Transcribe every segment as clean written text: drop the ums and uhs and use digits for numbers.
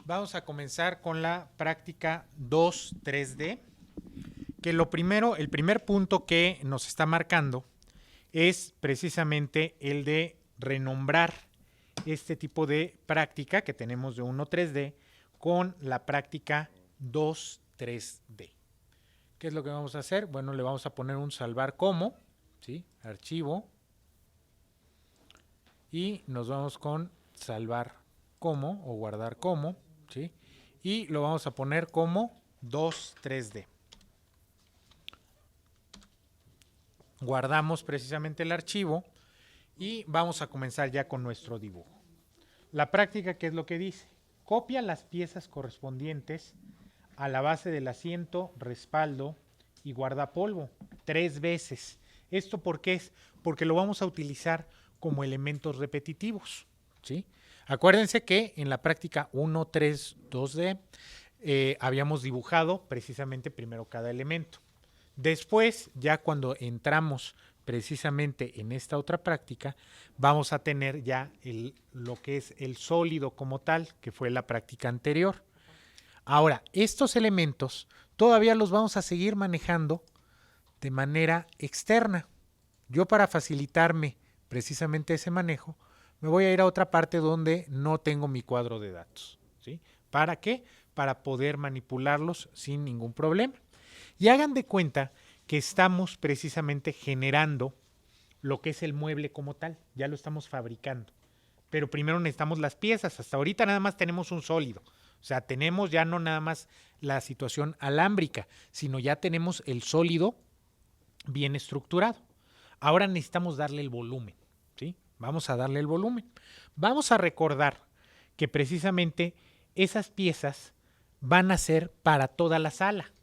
Vamos a comenzar con la práctica 2 3D, que lo primero, el primer punto que nos está marcando es precisamente el de renombrar este tipo de práctica que tenemos de 1 3D con la práctica 2 3D. ¿Qué es lo que vamos a hacer? Bueno, le vamos a poner un salvar como, ¿sí? Archivo, y nos vamos con salvar como o guardar como, ¿sí? Y lo vamos a poner como 2 3D. Guardamos precisamente el archivo y vamos a comenzar ya con nuestro dibujo. La práctica, ¿qué es lo que dice? Copia las piezas correspondientes a la base del asiento, respaldo y guardapolvo 3 veces. ¿Esto por qué es? Porque lo vamos a utilizar como elementos repetitivos, ¿sí? Acuérdense que en la práctica 1, 3, 2D habíamos dibujado precisamente primero cada elemento. Después, ya cuando entramos precisamente en esta otra práctica, vamos a tener ya lo que es el sólido como tal, que fue la práctica anterior. Ahora, estos elementos todavía los vamos a seguir manejando de manera externa. Yo, para facilitarme precisamente ese manejo, me voy a ir a otra parte donde no tengo mi cuadro de datos, ¿sí? ¿Para qué? Para poder manipularlos sin ningún problema. Y hagan de cuenta que estamos precisamente generando lo que es el mueble como tal, ya lo estamos fabricando. Pero primero necesitamos las piezas. Hasta ahorita nada más tenemos un sólido. O sea, tenemos ya no nada más la situación alámbrica, sino ya tenemos el sólido bien estructurado. Ahora necesitamos darle el volumen, ¿sí? Vamos a darle el volumen. Vamos a recordar que precisamente esas piezas van a ser para toda la sala,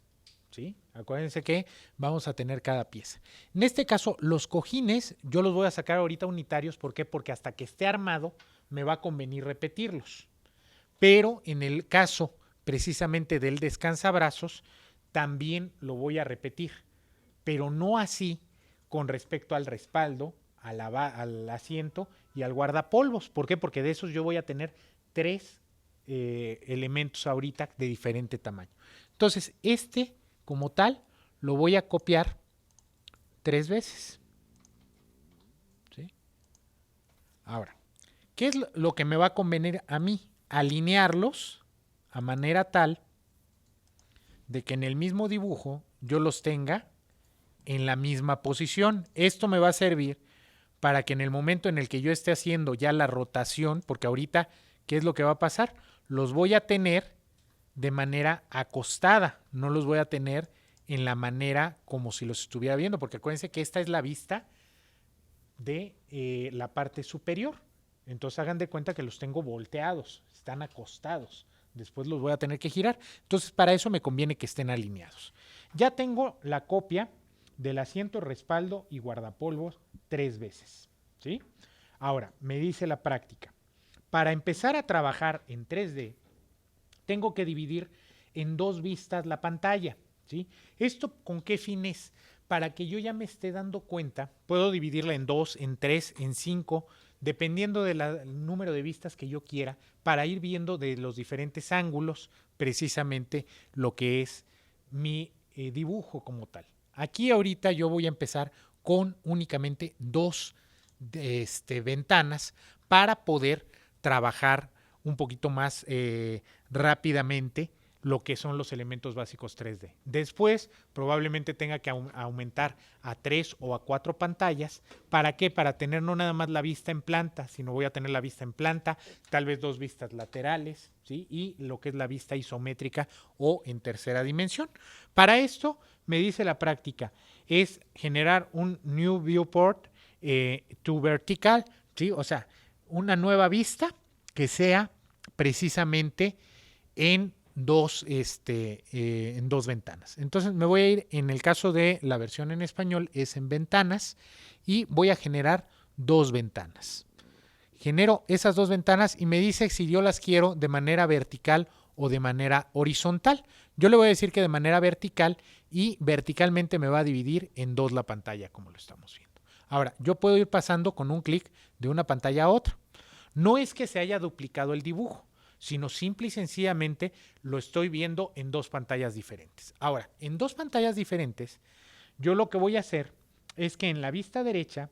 ¿sí? Acuérdense que vamos a tener cada pieza. En este caso, los cojines yo los voy a sacar ahorita unitarios. ¿Por qué? Porque hasta que esté armado me va a convenir repetirlos. Pero en el caso precisamente del descansabrazos, también lo voy a repetir, pero no así con respecto al respaldo, al asiento y al guardapolvos. ¿Por qué? Porque de esos yo voy a tener tres elementos ahorita de diferente tamaño. Entonces, este como tal lo voy a copiar 3 veces. ¿Sí? Ahora, ¿qué es lo que me va a convenir a mí? Alinearlos a manera tal de que en el mismo dibujo yo los tenga en la misma posición. Esto me va a servir para que en el momento en el que yo esté haciendo ya la rotación, porque ahorita, ¿qué es lo que va a pasar? Los voy a tener de manera acostada, no los voy a tener en la manera como si los estuviera viendo, porque acuérdense que esta es la vista de la parte superior. Entonces hagan de cuenta que los tengo volteados, están acostados. Después los voy a tener que girar. Entonces para eso me conviene que estén alineados. Ya tengo la copia del asiento, respaldo y guardapolvos 3 veces, ¿sí? Ahora, me dice la práctica. Para empezar a trabajar en 3D, tengo que dividir en 2 vistas la pantalla, ¿sí? ¿Esto con qué fin es? Para que yo ya me esté dando cuenta, puedo dividirla en 2, en 3, en 5, dependiendo del número de vistas que yo quiera, para ir viendo de los diferentes ángulos precisamente lo que es mi dibujo como tal. Aquí ahorita yo voy a empezar con únicamente 2 ventanas para poder trabajar un poquito más rápidamente lo que son los elementos básicos 3D. Después probablemente tenga que aumentar a 3 o a 4 pantallas. ¿Para qué? Para tener no nada más la vista en planta, sino voy a tener la vista en planta, tal vez 2 vistas laterales, ¿sí? Y lo que es la vista isométrica o en tercera dimensión. Para esto, me dice la práctica, es generar un new viewport to vertical, ¿sí? O sea, una nueva vista que sea precisamente en en dos ventanas. Entonces me voy a ir, en el caso de la versión en español, es en ventanas y voy a generar 2 ventanas. Genero esas 2 ventanas y me dice si yo las quiero de manera vertical o de manera horizontal. Yo le voy a decir que de manera vertical, y verticalmente me va a dividir en 2 la pantalla, como lo estamos viendo. Ahora, yo puedo ir pasando con un clic de una pantalla a otra. No es que se haya duplicado el dibujo, sino simple y sencillamente lo estoy viendo en dos pantallas diferentes. Ahora, en dos pantallas diferentes, yo lo que voy a hacer es que en la vista derecha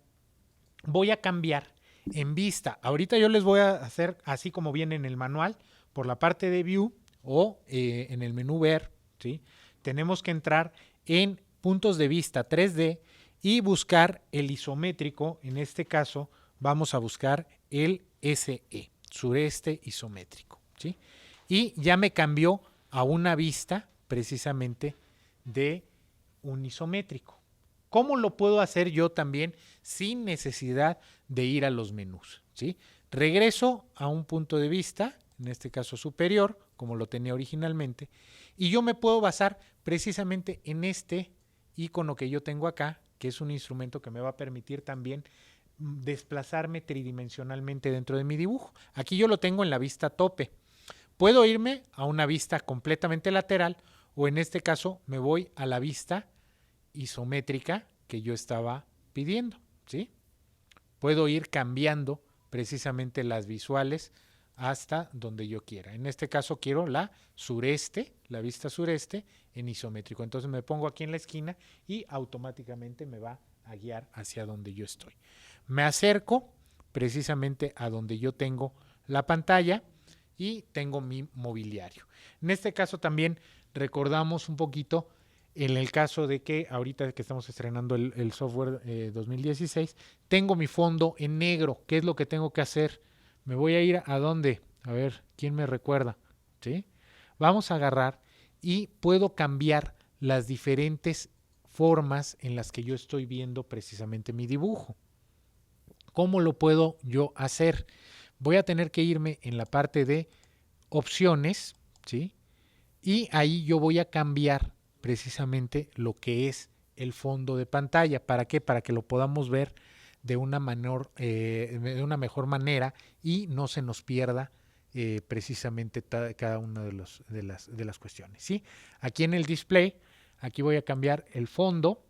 voy a cambiar en vista. Ahorita yo les voy a hacer así como viene en el manual, por la parte de View o en el menú Ver, ¿sí? Tenemos que entrar en puntos de vista 3D y buscar el isométrico. En este caso vamos a buscar el SE, sureste isométrico, ¿sí? Y ya me cambió a una vista precisamente de un isométrico. ¿Cómo lo puedo hacer yo también sin necesidad de ir a los menús? ¿Sí? Regreso a un punto de vista, en este caso superior, como lo tenía originalmente, y yo me puedo basar precisamente en este icono que yo tengo acá, que es un instrumento que me va a permitir también desplazarme tridimensionalmente dentro de mi dibujo. Aquí yo lo tengo en la vista tope. Puedo irme a una vista completamente lateral o en este caso me voy a la vista isométrica que yo estaba pidiendo, ¿sí? Puedo ir cambiando precisamente las visuales hasta donde yo quiera. En este caso quiero la sureste, la vista sureste en isométrico. Entonces me pongo aquí en la esquina y automáticamente me va a guiar hacia donde yo estoy. Me acerco precisamente a donde yo tengo la pantalla y tengo mi mobiliario. En este caso también recordamos un poquito en el caso de que ahorita que estamos estrenando el software 2016, tengo mi fondo en negro. ¿Qué es lo que tengo que hacer? Me voy a ir a dónde. A ver, ¿quién me recuerda? ¿Sí? Vamos a agarrar y puedo cambiar las diferentes formas en las que yo estoy viendo precisamente mi dibujo. ¿Cómo lo puedo yo hacer? Voy a tener que irme en la parte de opciones, ¿sí? Y ahí yo voy a cambiar precisamente lo que es el fondo de pantalla. ¿Para qué? Para que lo podamos ver de una mejor manera y no se nos pierda precisamente cada una de las cuestiones, ¿sí? Aquí en el display, aquí voy a cambiar el fondo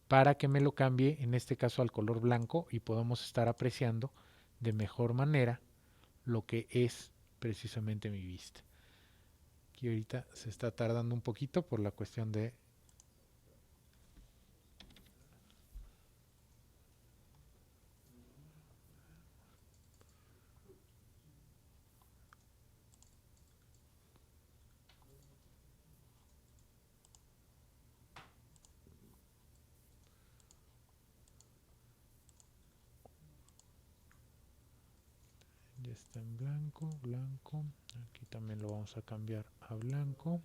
para que me lo cambie, en este caso al color blanco, y podamos estar apreciando de mejor manera lo que es precisamente mi vista. Aquí ahorita se está tardando un poquito por la cuestión de... Ya está en blanco, blanco. Aquí también lo vamos a cambiar a blanco.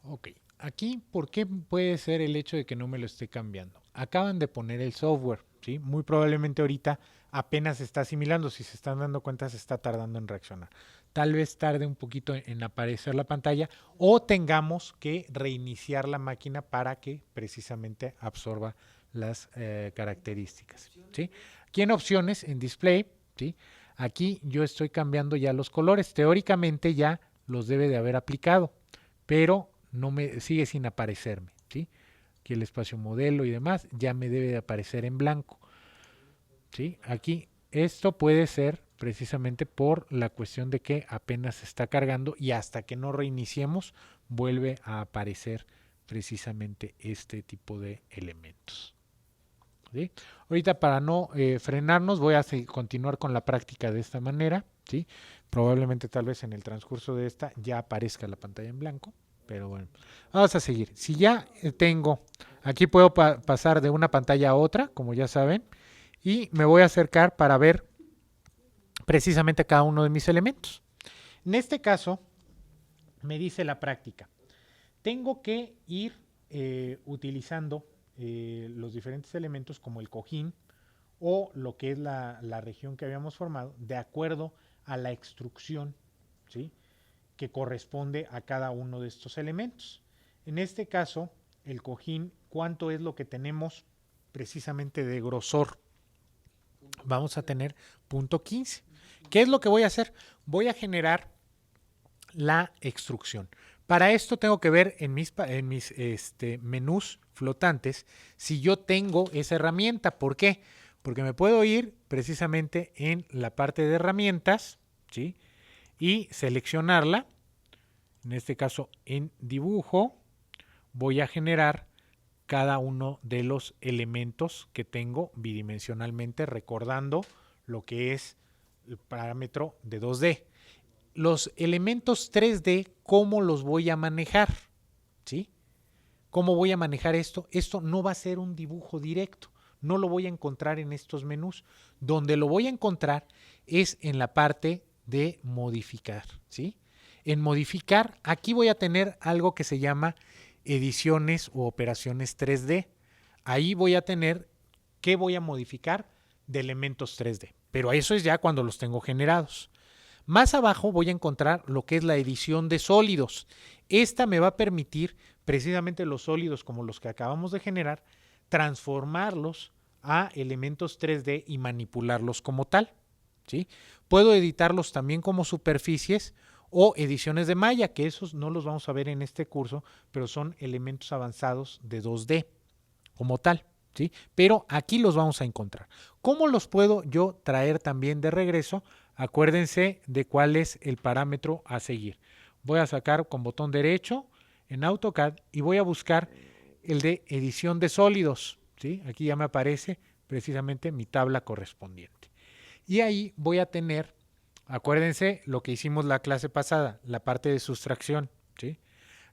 Ok, aquí, ¿por qué puede ser el hecho de que no me lo esté cambiando? Acaban de poner el software, ¿sí? Muy probablemente ahorita apenas se está asimilando, si se están dando cuenta se está tardando en reaccionar. Tal vez tarde un poquito en aparecer la pantalla o tengamos que reiniciar la máquina para que precisamente absorba las características, ¿sí? Aquí en opciones, en display, ¿sí? Aquí yo estoy cambiando ya los colores. Teóricamente ya los debe de haber aplicado, pero no me sigue sin aparecerme, ¿sí? Aquí el espacio modelo y demás ya me debe de aparecer en blanco, ¿sí? Aquí esto puede ser precisamente por la cuestión de que apenas se está cargando y hasta que no reiniciemos vuelve a aparecer precisamente este tipo de elementos, ¿sí? Ahorita para no frenarnos voy a continuar con la práctica de esta manera, ¿sí? Probablemente tal vez en el transcurso de esta ya aparezca la pantalla en blanco. Pero bueno, vamos a seguir. Si ya tengo, aquí puedo pasar de una pantalla a otra, como ya saben, y me voy a acercar para ver precisamente cada uno de mis elementos. En este caso, me dice la práctica, tengo que ir utilizando los diferentes elementos como el cojín o lo que es la región que habíamos formado de acuerdo a la extrusión, ¿sí?, que corresponde a cada uno de estos elementos. En este caso, el cojín, ¿cuánto es lo que tenemos precisamente de grosor vamos a tener punto 15. ¿Qué es lo que voy a hacer? Voy a generar la extrusión. Para esto tengo que ver en mis menús flotantes si yo tengo esa herramienta. ¿Por qué? Porque me puedo ir precisamente en la parte de herramientas, ¿sí? Y seleccionarla. En este caso en dibujo voy a generar cada uno de los elementos que tengo bidimensionalmente, recordando lo que es el parámetro de 2D. Los elementos 3D, ¿cómo los voy a manejar? ¿Sí? ¿Cómo voy a manejar esto? Esto no va a ser un dibujo directo, no lo voy a encontrar en estos menús. Donde lo voy a encontrar es en la parte de modificar, ¿sí? En modificar, aquí voy a tener algo que se llama ediciones o operaciones 3D. Ahí voy a tener qué voy a modificar de elementos 3D, pero eso es ya cuando los tengo generados. Más abajo voy a encontrar lo que es la edición de sólidos. Esta me va a permitir precisamente los sólidos como los que acabamos de generar, transformarlos a elementos 3D y manipularlos como tal, ¿sí? Puedo editarlos también como superficies o ediciones de malla, que esos no los vamos a ver en este curso, pero son elementos avanzados de 2D como tal, ¿sí? Pero aquí los vamos a encontrar. ¿Cómo los puedo yo traer también de regreso? Acuérdense de cuál es el parámetro a seguir. Voy a sacar con botón derecho en AutoCAD y voy a buscar el de edición de sólidos, ¿sí? Aquí ya me aparece precisamente mi tabla correspondiente. Y ahí voy a tener, acuérdense lo que hicimos la clase pasada, la parte de sustracción, ¿sí?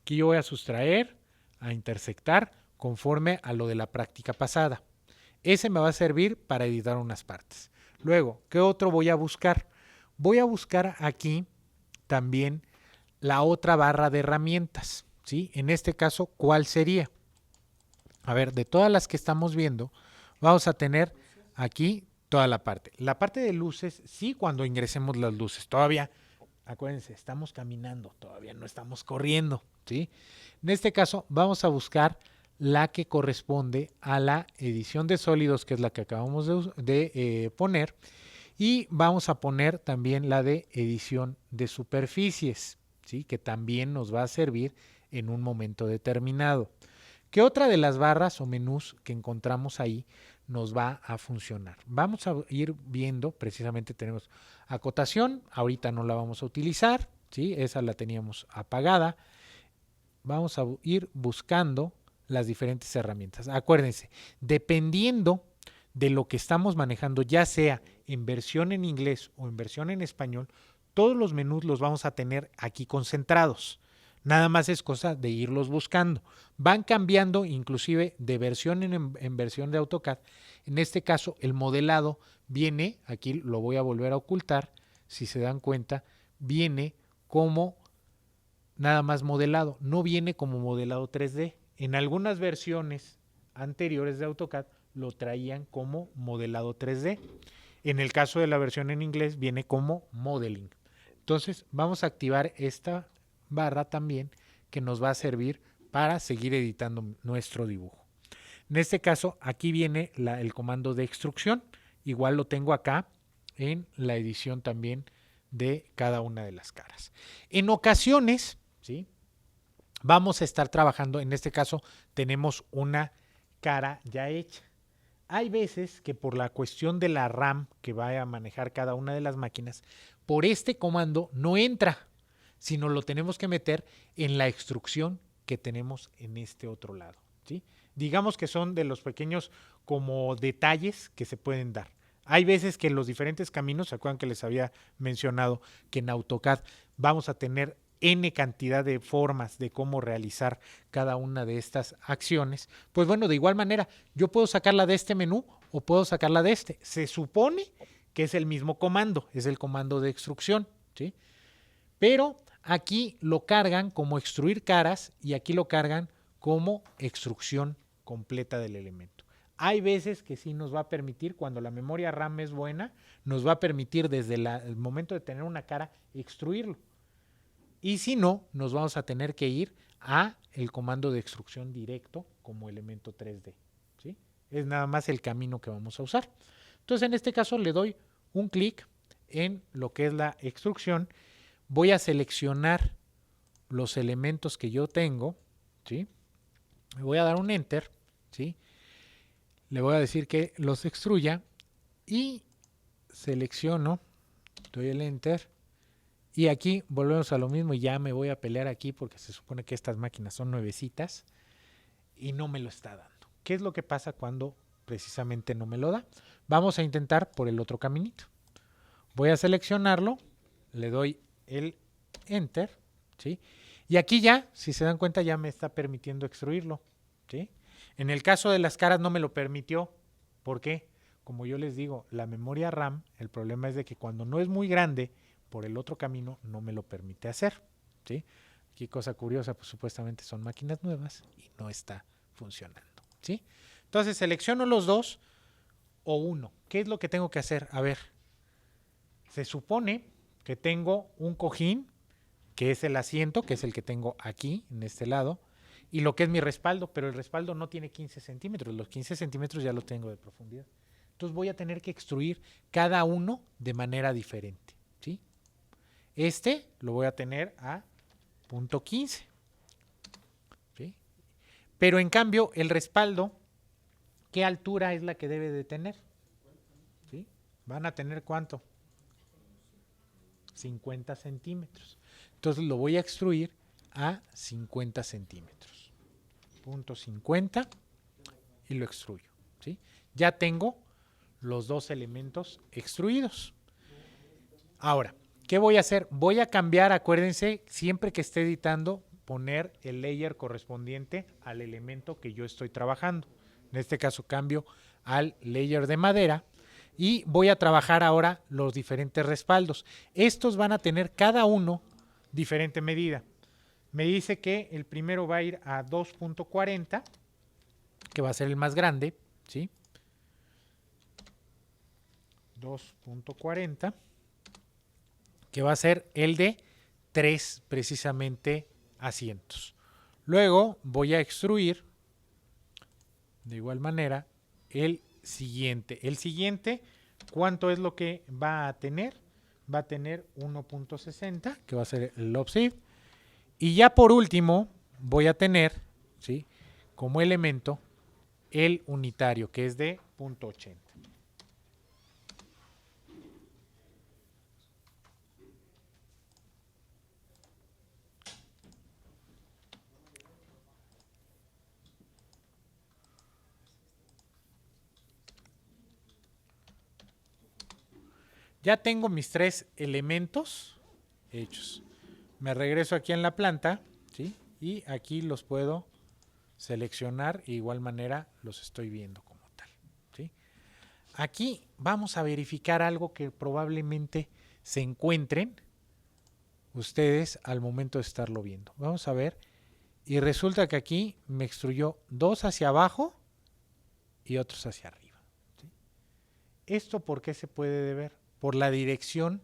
Aquí yo voy a sustraer, a intersectar conforme a lo de la práctica pasada. Ese me va a servir para editar unas partes. Luego, ¿qué otro voy a buscar? Voy a buscar aquí también la otra barra de herramientas, ¿sí? En este caso, ¿cuál sería? A ver, de todas las que estamos viendo, vamos a tener aquí toda la parte. La parte de luces, sí, cuando ingresemos las luces. Todavía, acuérdense, estamos caminando, todavía no estamos corriendo, ¿sí? En este caso, vamos a buscar la que corresponde a la edición de sólidos, que es la que acabamos de poner, y vamos a poner también la de edición de superficies, ¿sí? Que también nos va a servir en un momento determinado. ¿Qué otra de las barras o menús que encontramos ahí nos va a funcionar? Vamos a ir viendo, precisamente tenemos acotación, ahorita no la vamos a utilizar, ¿sí? Esa la teníamos apagada. Vamos a ir buscando las diferentes herramientas. Acuérdense, dependiendo de lo que estamos manejando, ya sea en versión en inglés o en versión en español, todos los menús los vamos a tener aquí concentrados. Nada más es cosa de irlos buscando. Van cambiando inclusive de versión en versión de AutoCAD. En este caso, el modelado viene, aquí lo voy a volver a ocultar, si se dan cuenta, viene como nada más modelado, no viene como modelado 3D. En algunas versiones anteriores de AutoCAD lo traían como modelado 3D. En el caso de la versión en inglés viene como modeling. Entonces vamos a activar esta barra también que nos va a servir para seguir editando nuestro dibujo. En este caso aquí viene el comando de extrusión, igual lo tengo acá en la edición también de cada una de las caras. En ocasiones, ¿sí? Vamos a estar trabajando, en este caso tenemos una cara ya hecha. Hay veces que por la cuestión de la RAM que va a manejar cada una de las máquinas, por este comando no entra, sino lo tenemos que meter en la extrusión que tenemos en este otro lado, ¿sí? Digamos que son de los pequeños como detalles que se pueden dar. Hay veces que en los diferentes caminos, ¿se acuerdan que les había mencionado que en AutoCAD vamos a tener N cantidad de formas de cómo realizar cada una de estas acciones? Pues bueno, de igual manera, yo puedo sacarla de este menú o puedo sacarla de este. Se supone que es el mismo comando, es el comando de extrusión, ¿sí? Pero aquí lo cargan como extruir caras y aquí lo cargan como extrusión completa del elemento. Hay veces que sí nos va a permitir, cuando la memoria RAM es buena, nos va a permitir desde el momento de tener una cara extruirlo. Y si no, nos vamos a tener que ir a el comando de extrusión directo como elemento 3D, ¿sí? Es nada más el camino que vamos a usar. Entonces, en este caso le doy un clic en lo que es la extrusión. Voy a seleccionar los elementos que yo tengo, ¿sí? Le voy a dar un Enter, ¿sí? Le voy a decir que los extruya y selecciono, doy el Enter y aquí volvemos a lo mismo y ya me voy a pelear aquí porque se supone que estas máquinas son nuevecitas y no me lo está dando. ¿Qué es lo que pasa cuando precisamente no me lo da? Vamos a intentar por el otro caminito. Voy a seleccionarlo, le doy el Enter, ¿sí? Y aquí ya, si se dan cuenta, ya me está permitiendo extruirlo, ¿sí? En el caso de las caras no me lo permitió. ¿Por qué? Como yo les digo, la memoria RAM, el problema es de que cuando no es muy grande, por el otro camino no me lo permite hacer, ¿sí? Aquí cosa curiosa, pues supuestamente son máquinas nuevas y no está funcionando, ¿sí? Entonces selecciono los dos o uno. ¿Qué es lo que tengo que hacer? A ver, se supone que tengo un cojín, que es el asiento, que es el que tengo aquí, en este lado, y lo que es mi respaldo, pero el respaldo no tiene 15 centímetros, los 15 centímetros ya lo tengo de profundidad. Entonces voy a tener que extruir cada uno de manera diferente, ¿sí? Este lo voy a tener a punto 15, ¿sí? Pero en cambio el respaldo, ¿qué altura es la que debe de tener? ¿Sí? ¿Van a tener cuánto? 50 centímetros. Entonces lo voy a extruir a 50 centímetros. Punto 50 y lo extruyo, ¿sí? Ya tengo los dos elementos extruidos. Ahora, ¿qué voy a hacer? Voy a cambiar, acuérdense, siempre que esté editando, poner el layer correspondiente al elemento que yo estoy trabajando. En este caso cambio al layer de madera y voy a trabajar ahora los diferentes respaldos. Estos van a tener cada uno diferente medida. Me dice que el primero va a ir a 2.40, que va a ser el más grande, ¿sí? 2.40, que va a ser el de 3 precisamente asientos. Luego voy a extruir de igual manera el siguiente. El siguiente, ¿cuánto es lo que va a tener? Va a tener 1.60, que va a ser el offset. Y ya por último voy a tener, ¿sí?, como elemento el unitario, que es de 0.80. Ya tengo mis tres elementos hechos. Me regreso aquí en la planta, ¿sí? Y aquí los puedo seleccionar. De igual manera los estoy viendo como tal, ¿sí? Aquí vamos a verificar algo que probablemente se encuentren ustedes al momento de estarlo viendo. Vamos a ver. Y resulta que aquí me extruyó dos hacia abajo y otros hacia arriba, ¿sí? ¿Esto por qué se puede deber? Por la dirección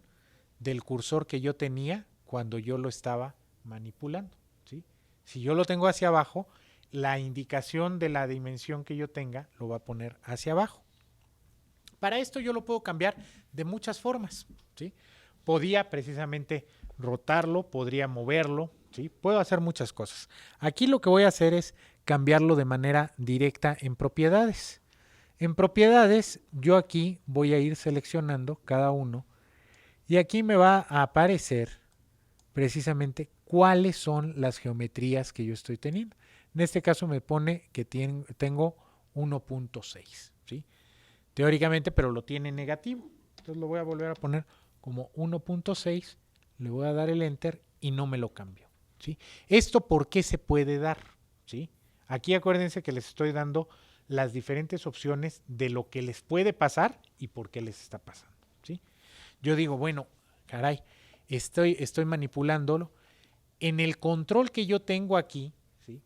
del cursor que yo tenía cuando yo lo estaba manipulando, ¿sí? Si yo lo tengo hacia abajo, la indicación de la dimensión que yo tenga lo va a poner hacia abajo. Para esto yo lo puedo cambiar de muchas formas, ¿sí? Podía precisamente rotarlo, podría moverlo, ¿sí? Puedo hacer muchas cosas. Aquí lo que voy a hacer es cambiarlo de manera directa en propiedades. En propiedades, yo aquí voy a ir seleccionando cada uno y aquí me va a aparecer precisamente cuáles son las geometrías que yo estoy teniendo. En este caso me pone que tengo 1.6, ¿sí? Teóricamente, pero lo tiene negativo. Entonces lo voy a volver a poner como 1.6, le voy a dar el Enter y no me lo cambio, ¿sí? ¿Esto por qué se puede dar? ¿Sí? Aquí acuérdense que les estoy dando las diferentes opciones de lo que les puede pasar y por qué les está pasando, ¿sí? Yo digo, bueno, caray, estoy manipulándolo. En el control que yo tengo aquí, ¿sí?,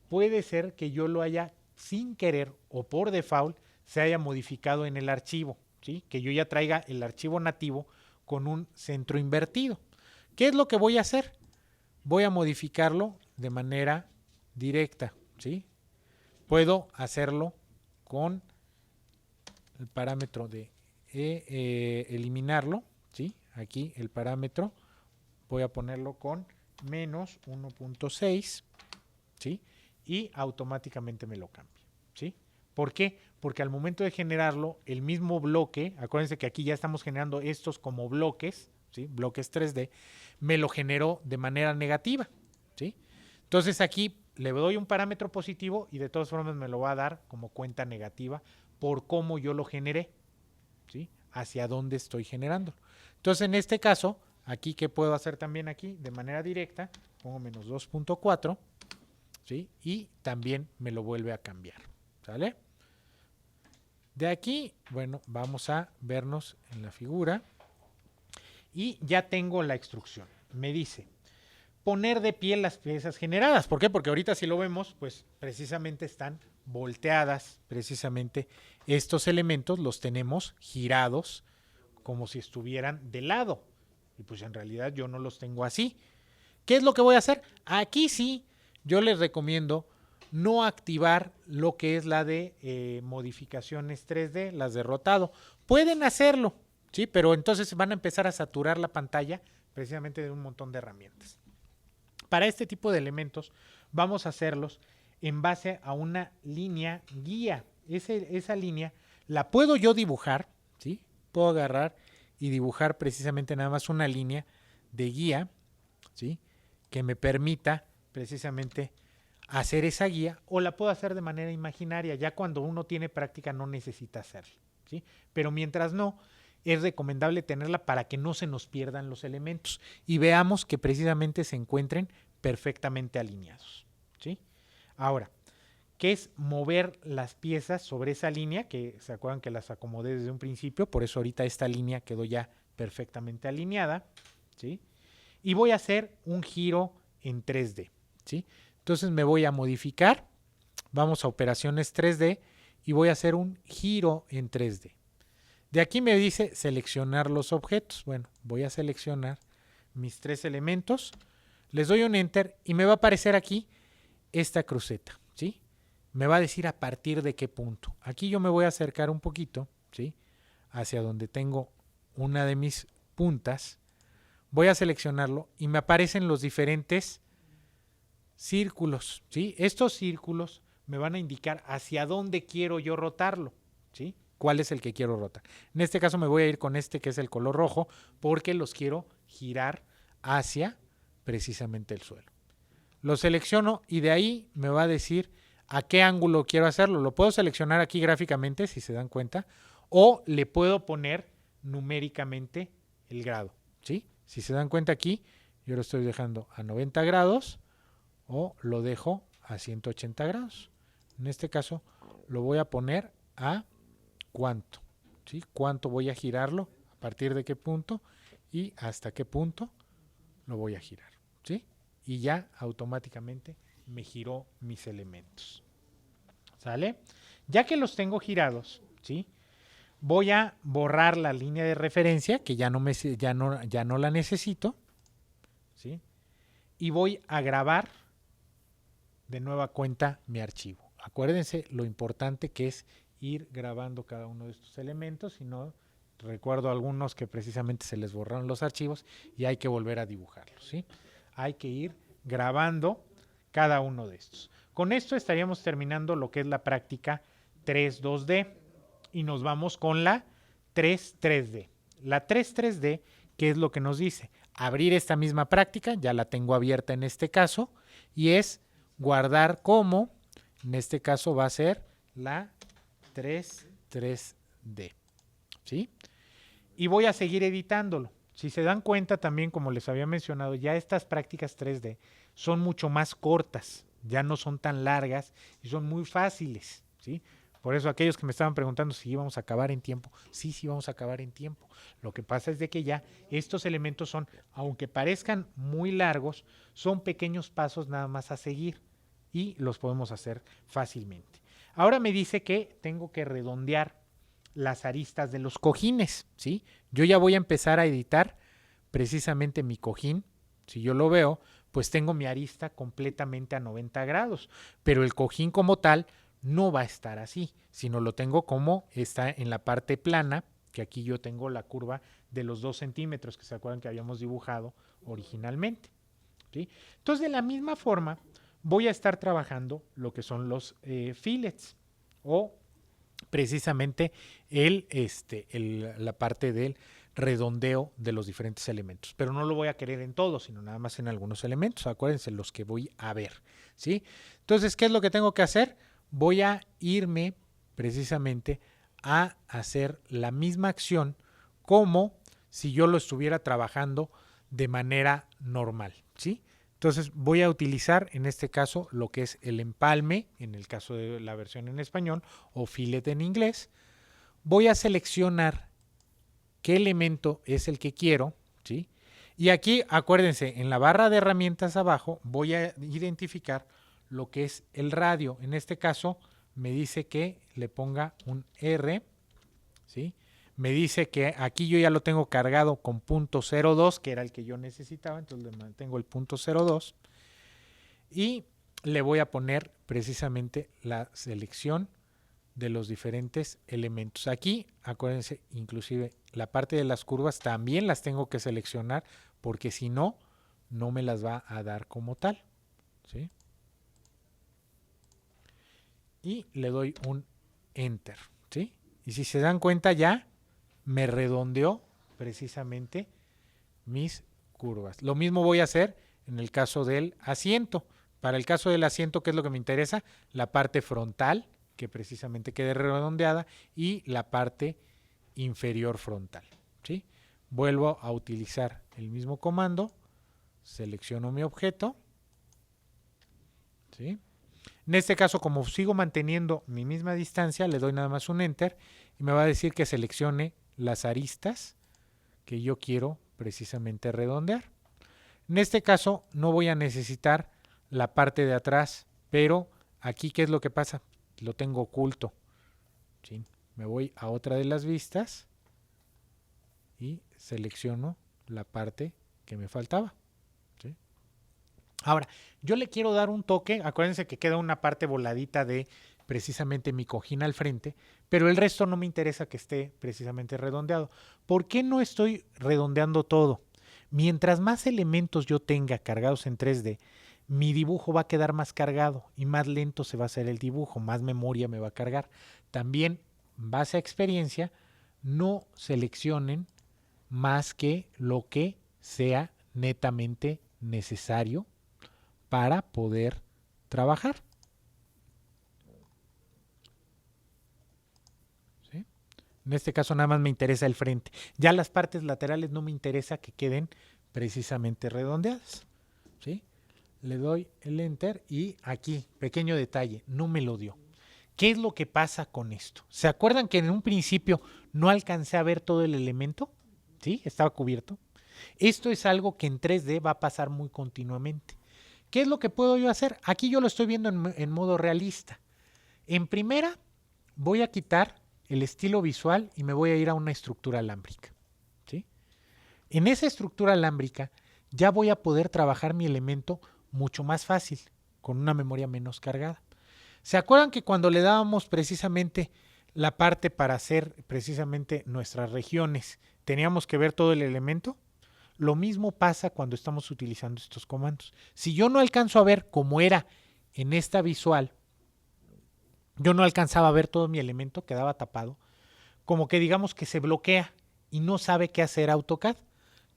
puede ser que yo lo haya sin querer o por default se haya modificado en el archivo, ¿sí?, que yo ya traiga el archivo nativo con un centro invertido. ¿Qué es lo que voy a hacer? Voy a modificarlo de manera directa, ¿sí? Puedo hacerlo con el parámetro de eliminarlo, ¿sí? Aquí el parámetro voy a ponerlo con menos 1.6, ¿sí? Y automáticamente me lo cambia, ¿sí? ¿Por qué? Porque al momento de generarlo, el mismo bloque, acuérdense que aquí ya estamos generando estos como bloques, ¿sí? Bloques 3D, me lo generó de manera negativa, ¿sí? Entonces aquí le doy un parámetro positivo y de todas formas me lo va a dar como cuenta negativa por cómo yo lo generé, ¿sí? Hacia dónde estoy generando. Entonces en este caso, aquí ¿qué puedo hacer también aquí? De manera directa, pongo menos 2.4, ¿sí? Y también me lo vuelve a cambiar, ¿sale? De aquí, bueno, vamos a vernos en la figura y ya tengo la instrucción. Me dice poner de pie las piezas generadas. ¿Por qué? Porque ahorita si lo vemos, pues precisamente están volteadas, precisamente estos elementos los tenemos girados como si estuvieran de lado. Y pues en realidad yo no los tengo así. ¿Qué es lo que voy a hacer? Aquí sí, yo les recomiendo no activar lo que es la de modificaciones 3D, las de rotado. Pueden hacerlo, ¿sí? Pero entonces van a empezar a saturar la pantalla precisamente de un montón de herramientas. Para este tipo de elementos vamos a hacerlos en base a una línea guía. Esa línea la puedo yo dibujar, ¿sí? Puedo agarrar y dibujar precisamente nada más una línea de guía, ¿sí? Que me permita precisamente hacer esa guía, o la puedo hacer de manera imaginaria. Ya cuando uno tiene práctica no necesita hacerlo, ¿sí? Pero mientras no, es recomendable tenerla para que no se nos pierdan los elementos y veamos que precisamente se encuentren perfectamente alineados, ¿sí? Ahora, ¿qué es mover las piezas sobre esa línea? Que se acuerdan que las acomodé desde un principio, por eso ahorita esta línea quedó ya perfectamente alineada, ¿sí? Y voy a hacer un giro en 3D, ¿sí? Entonces me voy a modificar, vamos a operaciones 3D y voy a hacer un giro en 3D. De aquí me dice seleccionar los objetos. Bueno, voy a seleccionar mis 3 elementos, les doy un enter y me va a aparecer aquí esta cruceta, ¿sí? Me va a decir a partir de qué punto. Aquí yo me voy a acercar un poquito, ¿sí? Hacia donde tengo una de mis puntas. Voy a seleccionarlo y me aparecen los diferentes círculos, ¿sí? Estos círculos me van a indicar hacia dónde quiero yo rotarlo, ¿sí? ¿Cuál es el que quiero rotar? En este caso me voy a ir con este que es el color rojo porque los quiero girar hacia precisamente el suelo. Lo selecciono y de ahí me va a decir a qué ángulo quiero hacerlo. Lo puedo seleccionar aquí gráficamente, si se dan cuenta, o le puedo poner numéricamente el grado, ¿sí? Si se dan cuenta aquí, yo lo estoy dejando a 90 grados o lo dejo a 180 grados. En este caso lo voy a poner a cuánto, ¿sí? Cuánto voy a girarlo, a partir de qué punto y hasta qué punto lo voy a girar, ¿sí? Y ya automáticamente me giró mis elementos, ¿sale? Ya que los tengo girados, ¿sí? Voy a borrar la línea de referencia que ya no la necesito, ¿sí? Y voy a grabar de nueva cuenta mi archivo. Acuérdense lo importante que es ir grabando cada uno de estos elementos, si no, recuerdo algunos que precisamente se les borraron los archivos y hay que volver a dibujarlos, ¿sí? Hay que ir grabando cada uno de estos. Con esto estaríamos terminando lo que es la práctica 3-2D y nos vamos con la 3-3D. La 3-3D, ¿qué es lo que nos dice? Abrir esta misma práctica, ya la tengo abierta en este caso, y es guardar como, en este caso va a ser la 3-3D, ¿sí? Y voy a seguir editándolo. Si se dan cuenta también, como les había mencionado, ya estas prácticas 3D son mucho más cortas, ya no son tan largas y son muy fáciles, ¿sí? Por eso aquellos que me estaban preguntando si íbamos a acabar en tiempo, sí, sí vamos a acabar en tiempo. Lo que pasa es de que ya estos elementos son, aunque parezcan muy largos, son pequeños pasos nada más a seguir y los podemos hacer fácilmente. Ahora me dice que tengo que redondear las aristas de los cojines, ¿sí? Yo ya voy a empezar a editar precisamente mi cojín. Si yo lo veo, pues tengo mi arista completamente a 90 grados, pero el cojín como tal no va a estar así, sino lo tengo como está en la parte plana, que aquí yo tengo la curva de los 2 centímetros, que se acuerdan que habíamos dibujado originalmente, ¿sí? Entonces, de la misma forma, voy a estar trabajando lo que son los fillets o precisamente la parte del redondeo de los diferentes elementos. Pero no lo voy a querer en todos, sino nada más en algunos elementos. Acuérdense, los que voy a ver, ¿sí? Entonces, ¿qué es lo que tengo que hacer? Voy a irme precisamente a hacer la misma acción como si yo lo estuviera trabajando de manera normal, ¿sí? Entonces voy a utilizar en este caso lo que es el empalme, en el caso de la versión en español, o fillet en inglés. Voy a seleccionar qué elemento es el que quiero, ¿sí? Y aquí, acuérdense, en la barra de herramientas abajo voy a identificar lo que es el radio. En este caso me dice que le ponga un R, ¿sí? Me dice que aquí yo ya lo tengo cargado con .02, que era el que yo necesitaba, entonces le mantengo el .02 y le voy a poner precisamente la selección de los diferentes elementos. Aquí, acuérdense, inclusive la parte de las curvas también las tengo que seleccionar porque si no, no me las va a dar como tal, ¿sí? Y le doy un Enter, ¿sí? Y si se dan cuenta ya me redondeó precisamente mis curvas. Lo mismo voy a hacer en el caso del asiento. Para el caso del asiento, ¿qué es lo que me interesa? La parte frontal, que precisamente quede redondeada, y la parte inferior frontal, ¿sí? Vuelvo a utilizar el mismo comando, selecciono mi objeto, ¿sí? En este caso, como sigo manteniendo mi misma distancia, le doy nada más un Enter y me va a decir que seleccione las aristas que yo quiero precisamente redondear. En este caso no voy a necesitar la parte de atrás, pero aquí ¿qué es lo que pasa? Lo tengo oculto, ¿sí? Me voy a otra de las vistas y selecciono la parte que me faltaba, ¿sí? Ahora, yo le quiero dar un toque, acuérdense que queda una parte voladita de precisamente mi cojín al frente, pero el resto no me interesa que esté precisamente redondeado. ¿Por qué no estoy redondeando todo? Mientras más elementos yo tenga cargados en 3D, mi dibujo va a quedar más cargado y más lento se va a hacer el dibujo, más memoria me va a cargar. También, en base a experiencia, no seleccionen más que lo que sea netamente necesario para poder trabajar. ¿Sí? En este caso nada más me interesa el frente. Ya las partes laterales no me interesa que queden precisamente redondeadas, ¿sí? Le doy el Enter y aquí, pequeño detalle, no me lo dio. ¿Qué es lo que pasa con esto? ¿Se acuerdan que en un principio no alcancé a ver todo el elemento? ¿Sí? Estaba cubierto. Esto es algo que en 3D va a pasar muy continuamente. ¿Qué es lo que puedo yo hacer? Aquí yo lo estoy viendo en modo realista. En primera, voy a quitar el estilo visual y me voy a ir a una estructura alámbrica, ¿sí? En esa estructura alámbrica ya voy a poder trabajar mi elemento mucho más fácil, con una memoria menos cargada. ¿Se acuerdan que cuando le dábamos precisamente la parte para hacer precisamente nuestras regiones, teníamos que ver todo el elemento? Lo mismo pasa cuando estamos utilizando estos comandos. Si yo no alcanzo a ver cómo era en esta visual, yo no alcanzaba a ver todo mi elemento, quedaba tapado, como que digamos que se bloquea y no sabe qué hacer AutoCAD.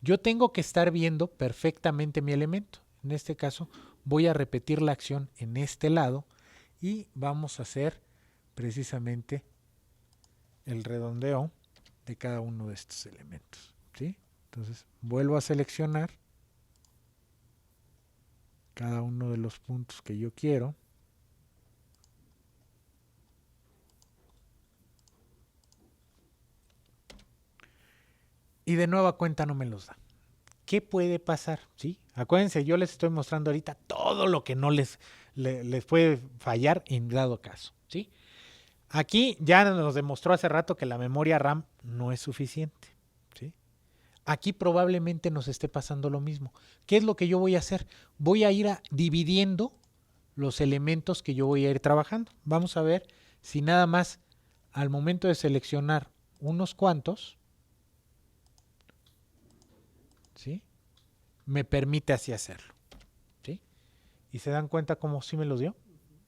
Yo tengo que estar viendo perfectamente mi elemento. En este caso voy a repetir la acción en este lado y vamos a hacer precisamente el redondeo de cada uno de estos elementos, ¿sí? Entonces vuelvo a seleccionar cada uno de los puntos que yo quiero. Y de nueva cuenta no me los da. ¿Qué puede pasar? ¿Sí? Acuérdense, yo les estoy mostrando ahorita todo lo que no les puede fallar en dado caso, ¿sí? Aquí ya nos demostró hace rato que la memoria RAM no es suficiente, ¿sí? Aquí probablemente nos esté pasando lo mismo. ¿Qué es lo que yo voy a hacer? Voy a ir dividiendo los elementos que yo voy a ir trabajando. Vamos a ver si nada más al momento de seleccionar unos cuantos, ¿sí? Me permite así hacerlo, ¿sí? Y se dan cuenta cómo sí me los dio,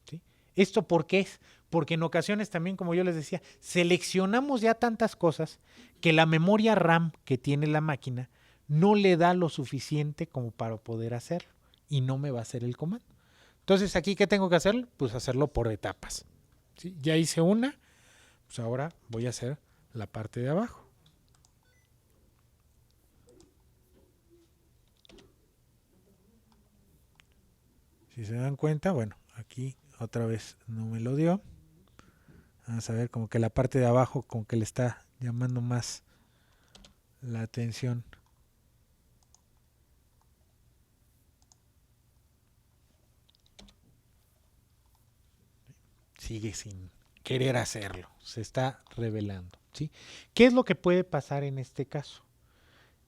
¿sí? ¿Esto por qué es? Porque en ocasiones también, como yo les decía, seleccionamos ya tantas cosas que la memoria RAM que tiene la máquina no le da lo suficiente como para poder hacerlo y no me va a hacer el comando. Entonces, ¿aquí qué tengo que hacer? Pues hacerlo por etapas, ¿sí? Ya hice una, pues ahora voy a hacer la parte de abajo. Si se dan cuenta, bueno, aquí otra vez no me lo dio. Vamos a ver como que la parte de abajo como que le está llamando más la atención. Sigue sin querer hacerlo, se está revelando, ¿sí? ¿Qué es lo que puede pasar en este caso?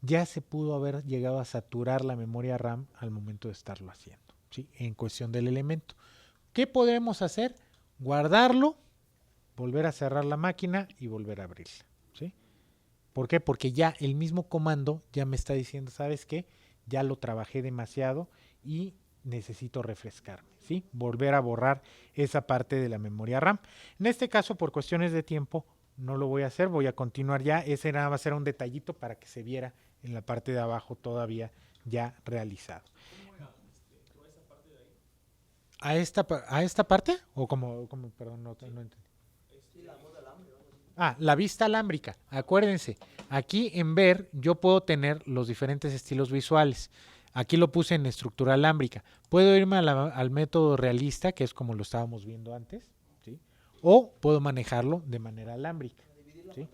Ya se pudo haber llegado a saturar la memoria RAM al momento de estarlo haciendo, ¿sí? En cuestión del elemento. ¿Qué podemos hacer? Guardarlo, volver a cerrar la máquina y volver a abrirla, ¿sí? ¿Por qué? Porque ya el mismo comando ya me está diciendo, ¿sabes qué? Ya lo trabajé demasiado y necesito refrescarme, ¿sí? Volver a borrar esa parte de la memoria RAM. En este caso, por cuestiones de tiempo, no lo voy a hacer, voy a continuar ya. Ese nada va a ser un detallito para que se viera en la parte de abajo todavía ya realizado. ¿A esta parte? ¿O como perdón, no entendí? Ah, la vista alámbrica. Acuérdense, aquí en ver yo puedo tener los diferentes estilos visuales. Aquí lo puse en estructura alámbrica. Puedo irme al método realista, que es como lo estábamos viendo antes, ¿sí? O puedo manejarlo de manera alámbrica, ¿sí?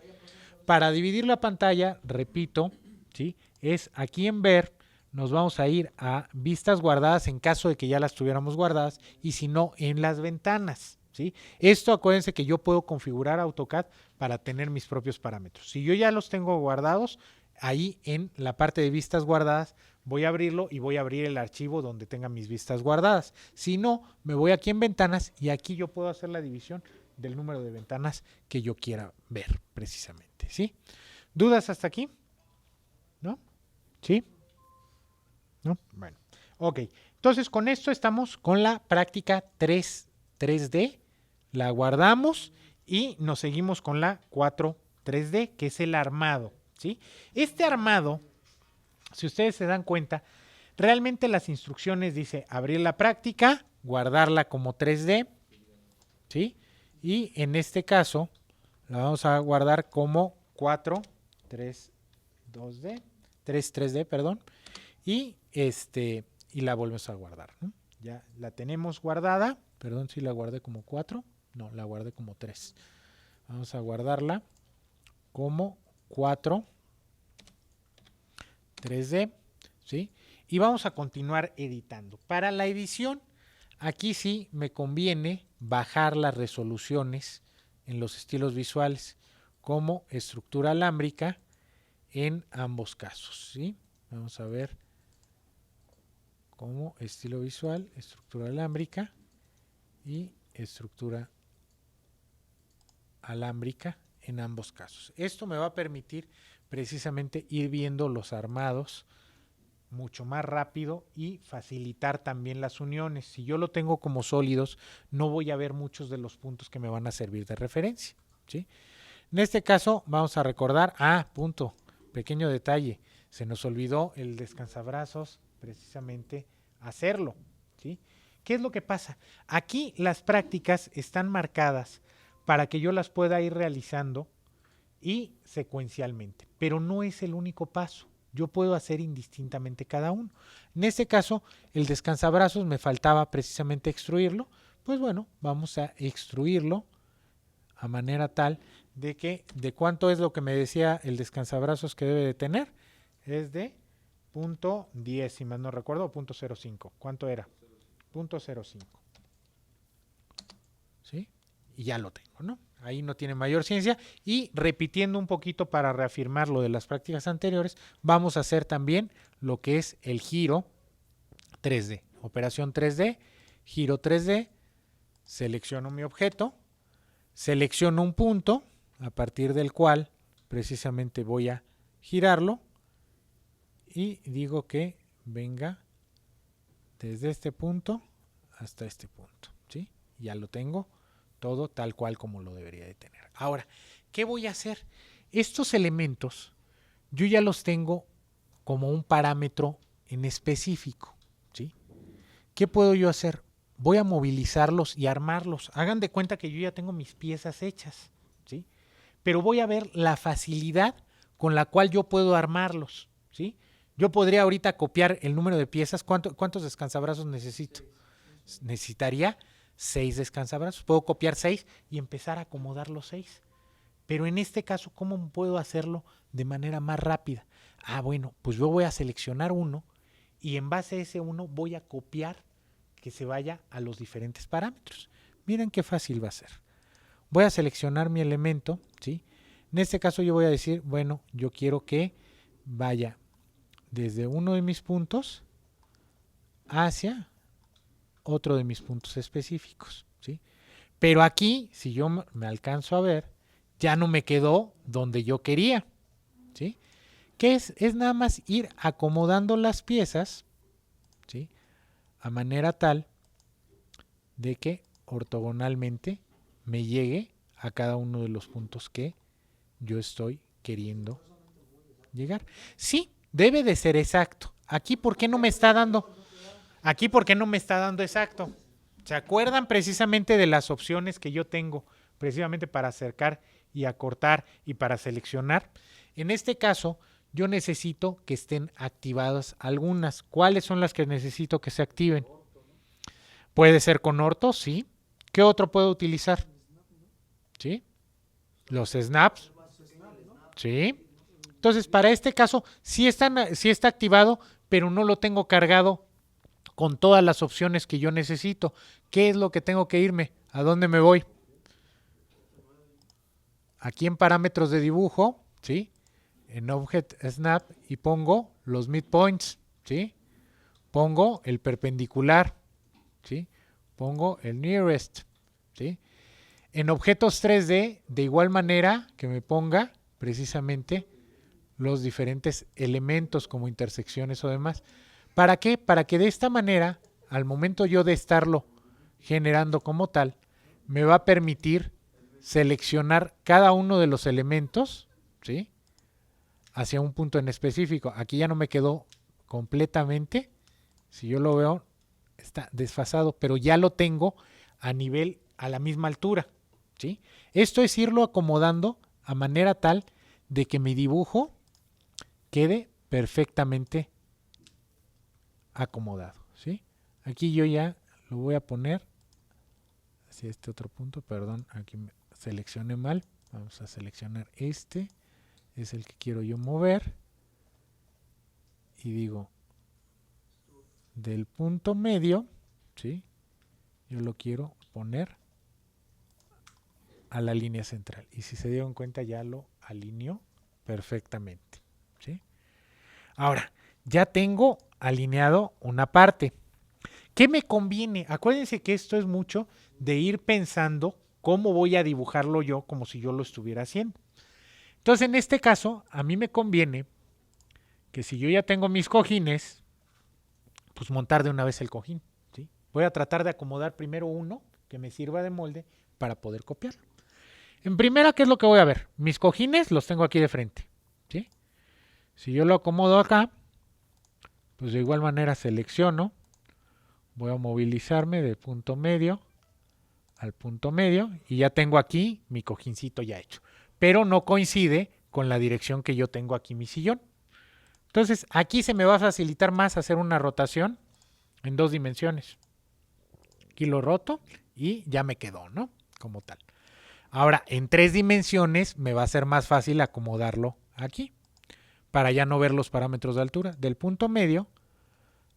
Para dividir la pantalla, repito, ¿sí? Es aquí en ver, nos vamos a ir a vistas guardadas en caso de que ya las tuviéramos guardadas y si no, en las ventanas, ¿sí? Esto acuérdense que yo puedo configurar AutoCAD para tener mis propios parámetros. Si yo ya los tengo guardados, ahí en la parte de vistas guardadas voy a abrirlo y voy a abrir el archivo donde tenga mis vistas guardadas. Si no, me voy aquí en ventanas y aquí yo puedo hacer la división del número de ventanas que yo quiera ver precisamente, ¿sí? ¿Dudas hasta aquí? ¿No? ¿Sí? ¿No? Bueno, ok. Entonces con esto estamos con la práctica 3D, la guardamos y nos seguimos con la 4-3D, que es el armado, ¿sí? Este armado, si ustedes se dan cuenta, realmente las instrucciones dice abrir la práctica, guardarla como 3D, ¿sí? Y en este caso la vamos a guardar como 4-3-2D, 3-3D, perdón, y y la volvemos a guardar, ¿no? Ya la tenemos guardada, perdón si la guardé como 4, no, la guardé como 3. Vamos a guardarla como 4 3D, ¿sí? Y vamos a continuar editando. Para la edición, aquí sí me conviene bajar las resoluciones en los estilos visuales como estructura alámbrica en ambos casos, ¿sí? Vamos a ver como estilo visual, estructura alámbrica y estructura alámbrica en ambos casos. Esto me va a permitir precisamente ir viendo los armados mucho más rápido y facilitar también las uniones. Si yo lo tengo como sólidos, no voy a ver muchos de los puntos que me van a servir de referencia, ¿sí? En este caso vamos a recordar, punto, pequeño detalle, se nos olvidó el descansabrazos precisamente hacerlo, ¿sí? ¿Qué es lo que pasa? Aquí las prácticas están marcadas para que yo las pueda ir realizando y secuencialmente, pero no es el único paso. Yo puedo hacer indistintamente cada uno. En este caso, el descansabrazos me faltaba precisamente extruirlo. Pues bueno, vamos a extruirlo a manera tal de que, ¿de cuánto es lo que me decía el descansabrazos que debe de tener? Es de .10, si más no recuerdo, .05. ¿Cuánto era? .05. ¿Sí? Y ya lo tengo, ¿no? Ahí no tiene mayor ciencia. Y repitiendo un poquito para reafirmar lo de las prácticas anteriores, vamos a hacer también lo que es el giro 3D. Operación 3D, giro 3D, selecciono mi objeto, selecciono un punto a partir del cual precisamente voy a girarlo y digo que venga desde este punto hasta este punto, ¿sí? Ya lo tengo todo tal cual como lo debería de tener. Ahora, ¿qué voy a hacer? Estos elementos yo ya los tengo como un parámetro en específico, ¿sí? ¿Qué puedo yo hacer? Voy a movilizarlos y armarlos. Hagan de cuenta que yo ya tengo mis piezas hechas, ¿sí? Pero voy a ver la facilidad con la cual yo puedo armarlos, ¿sí? Yo podría ahorita copiar el número de piezas. ¿Cuántos descansabrazos necesito? Necesitaría 6 descansabrazos. Puedo copiar 6 y empezar a acomodar los 6. Pero en este caso, ¿cómo puedo hacerlo de manera más rápida? Bueno, pues yo voy a seleccionar uno y en base a ese uno voy a copiar que se vaya a los diferentes parámetros. Miren qué fácil va a ser. Voy a seleccionar mi elemento, ¿sí? En este caso yo voy a decir, bueno, yo quiero que vaya desde uno de mis puntos hacia otro de mis puntos específicos, ¿sí? Pero aquí, si yo me alcanzo a ver, ya no me quedó donde yo quería, ¿sí? ¿Qué es? Es nada más ir acomodando las piezas, ¿sí? A manera tal de que ortogonalmente me llegue a cada uno de los puntos que yo estoy queriendo llegar. Sí, debe de ser exacto. Aquí, ¿por qué no me está dando? Aquí, ¿por qué no me está dando exacto? ¿Se acuerdan precisamente de las opciones que yo tengo precisamente para acercar y acortar y para seleccionar? En este caso, yo necesito que estén activadas algunas. ¿Cuáles son las que necesito que se activen? Puede ser con orto, sí. ¿Qué otro puedo utilizar? ¿Sí? Los snaps. ¿Sí? Entonces, para este caso, sí está activado, pero no lo tengo cargado con todas las opciones que yo necesito. ¿Qué es lo que tengo que irme? ¿A dónde me voy? Aquí en parámetros de dibujo, ¿sí? En Object Snap y pongo los midpoints, ¿sí? Pongo el perpendicular, ¿sí? Pongo el nearest, ¿sí? En objetos 3D, de igual manera que me ponga precisamente los diferentes elementos como intersecciones o demás. ¿Para qué? Para que de esta manera, al momento yo de estarlo generando como tal, me va a permitir seleccionar cada uno de los elementos, ¿sí? Hacia un punto en específico. Aquí ya no me quedó completamente, si yo lo veo, está desfasado, pero ya lo tengo a nivel, a la misma altura, ¿sí? Esto es irlo acomodando a manera tal de que mi dibujo quede perfectamente acomodado, ¿sí? Aquí yo ya lo voy a poner hacia este otro punto, perdón, aquí me seleccioné mal. Vamos a seleccionar este, es el que quiero yo mover. Y digo, del punto medio, ¿sí? Yo lo quiero poner a la línea central. Y si se dieron cuenta, ya lo alineó perfectamente, ¿sí? Ahora, ya tengo alineado una parte. ¿Qué me conviene? Acuérdense que esto es mucho de ir pensando cómo voy a dibujarlo yo como si yo lo estuviera haciendo. Entonces, en este caso, a mí me conviene que si yo ya tengo mis cojines, pues montar de una vez el cojín, ¿sí? Voy a tratar de acomodar primero uno que me sirva de molde para poder copiarlo. En primera, ¿qué es lo que voy a ver? Mis cojines los tengo aquí de frente, ¿sí? Si yo lo acomodo acá, pues de igual manera selecciono, voy a movilizarme del punto medio al punto medio y ya tengo aquí mi cojincito ya hecho. Pero no coincide con la dirección que yo tengo aquí mi sillón. Entonces aquí se me va a facilitar más hacer una rotación en 2 dimensiones. Aquí lo roto y ya me quedó, ¿no? Como tal. Ahora, en 3 dimensiones me va a ser más fácil acomodarlo aquí, para ya no ver los parámetros de altura, del punto medio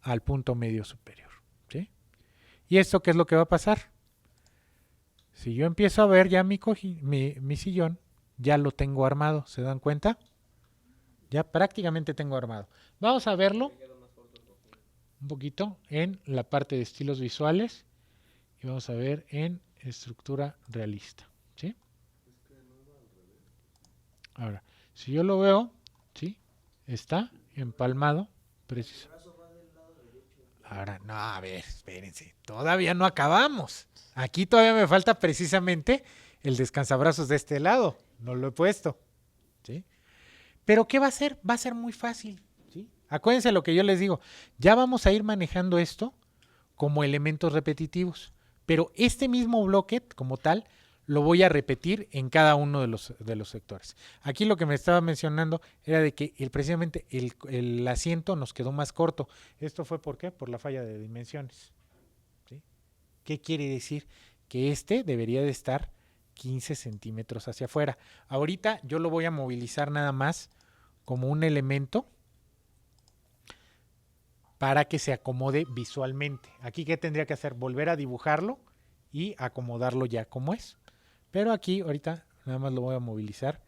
al punto medio superior, ¿sí? ¿Y esto qué es lo que va a pasar? Si yo empiezo a ver ya mi sillón, ya lo tengo armado, ¿se dan cuenta? Ya prácticamente tengo armado. Vamos a verlo un poquito en la parte de estilos visuales y vamos a ver en estructura realista, ¿sí? Ahora, Si yo lo veo, ¿sí? Está empalmado, preciso. Ahora, no, a ver, espérense. Todavía no acabamos. Aquí todavía me falta precisamente el descansabrazos de este lado. No lo he puesto. ¿Sí? Pero ¿qué va a hacer? Va a ser muy fácil. ¿Sí? Acuérdense lo que yo les digo. Ya vamos a ir manejando esto como elementos repetitivos. Pero este mismo bloque, como tal, lo voy a repetir en cada uno de los sectores. Aquí lo que me estaba mencionando era de que precisamente el asiento nos quedó más corto. ¿Esto fue por qué? Por la falla de dimensiones. ¿Sí? ¿Qué quiere decir? Que este debería de estar 15 centímetros hacia afuera. Ahorita yo lo voy a movilizar nada más como un elemento para que se acomode visualmente. Aquí, ¿qué tendría que hacer? Volver a dibujarlo y acomodarlo ya como es. Pero aquí, ahorita, nada más lo voy a movilizar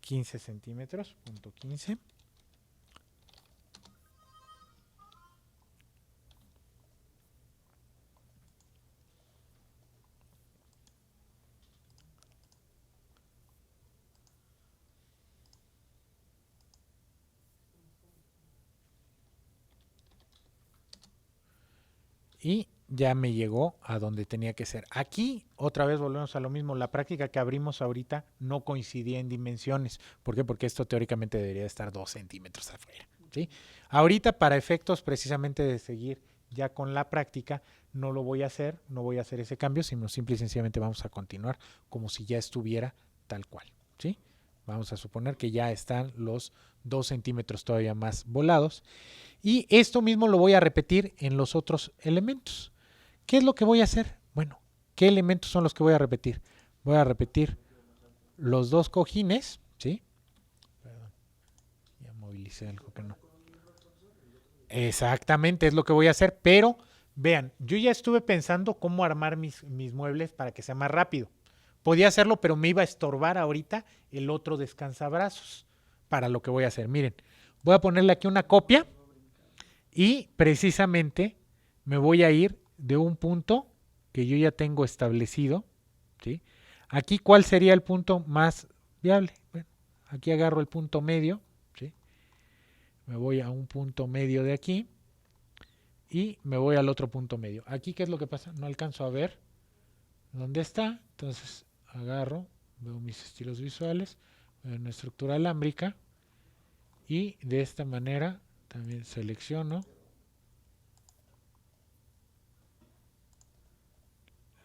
15 centímetros, punto 15. Y ya me llegó a donde tenía que ser. Aquí otra vez volvemos a lo mismo. La práctica que abrimos ahorita no coincidía en dimensiones. ¿Por qué? Porque esto teóricamente debería estar 2 centímetros afuera. ¿Sí? Ahorita para efectos precisamente de seguir ya con la práctica no lo voy a hacer, no voy a hacer ese cambio, sino simple y sencillamente vamos a continuar como si ya estuviera tal cual. ¿Sí? Vamos a suponer que ya están los 2 centímetros todavía más volados. Y esto mismo lo voy a repetir en los otros elementos. ¿Qué es lo que voy a hacer? Bueno, ¿qué elementos son los que voy a repetir? Voy a repetir los dos cojines, ¿sí? Perdón, ya movilicé algo que no. Exactamente, es lo que voy a hacer, pero vean, yo ya estuve pensando cómo armar mis muebles para que sea más rápido. Podía hacerlo, pero me iba a estorbar ahorita el otro descansabrazos para lo que voy a hacer. Miren, voy a ponerle aquí una copia y precisamente me voy a ir de un punto que yo ya tengo establecido. ¿Sí? Aquí, ¿cuál sería el punto más viable? Bueno, aquí agarro el punto medio. ¿Sí? Me voy a un punto medio de aquí y me voy al otro punto medio. Aquí, ¿qué es lo que pasa? No alcanzo a ver dónde está. Entonces agarro, veo mis estilos visuales, veo una estructura alámbrica y de esta manera también selecciono.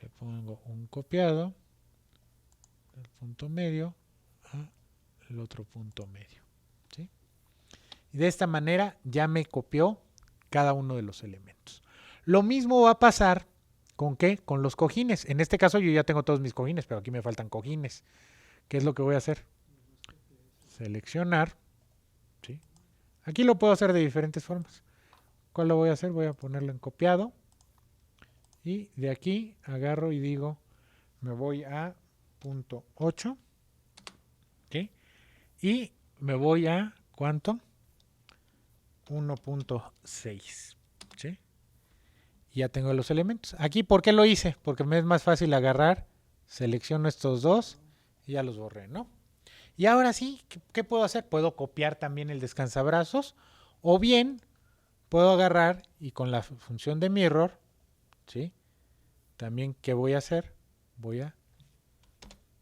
Le pongo un copiado del punto medio al otro punto medio. ¿Sí? Y de esta manera ya me copió cada uno de los elementos. Lo mismo va a pasar con ¿qué? Con los cojines. En este caso yo ya tengo todos mis cojines, pero aquí me faltan cojines. ¿Qué es lo que voy a hacer? Seleccionar. ¿Sí? Aquí lo puedo hacer de diferentes formas. ¿Cuál lo voy a hacer? Voy a ponerlo en copiado. Y de aquí agarro y digo, me voy a punto 8. ¿Okay? Y me voy a, ¿cuánto? 1.6. ¿Sí? Ya tengo los elementos. Aquí, ¿por qué lo hice? Porque me es más fácil agarrar, selecciono estos dos y ya los borré, ¿no? Y ahora sí, ¿qué puedo hacer? Puedo copiar también el descansabrazos o bien puedo agarrar y con la función de mirror, ¿sí? También, ¿qué voy a hacer? Voy a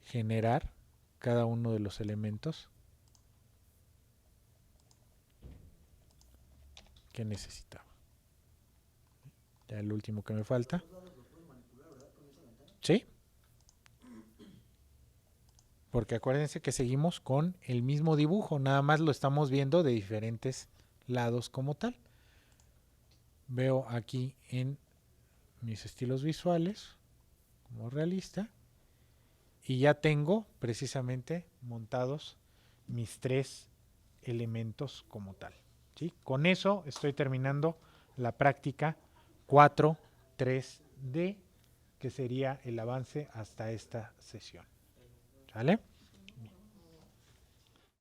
generar cada uno de los elementos que necesitaba. Ya el último que me falta. ¿Sí? Porque acuérdense que seguimos con el mismo dibujo, nada más lo estamos viendo de diferentes lados como tal. Veo aquí en mis estilos visuales como realista y ya tengo precisamente montados mis tres elementos como tal. ¿Sí? Con eso estoy terminando la práctica 4.3D, que sería el avance hasta esta sesión. ¿Sale?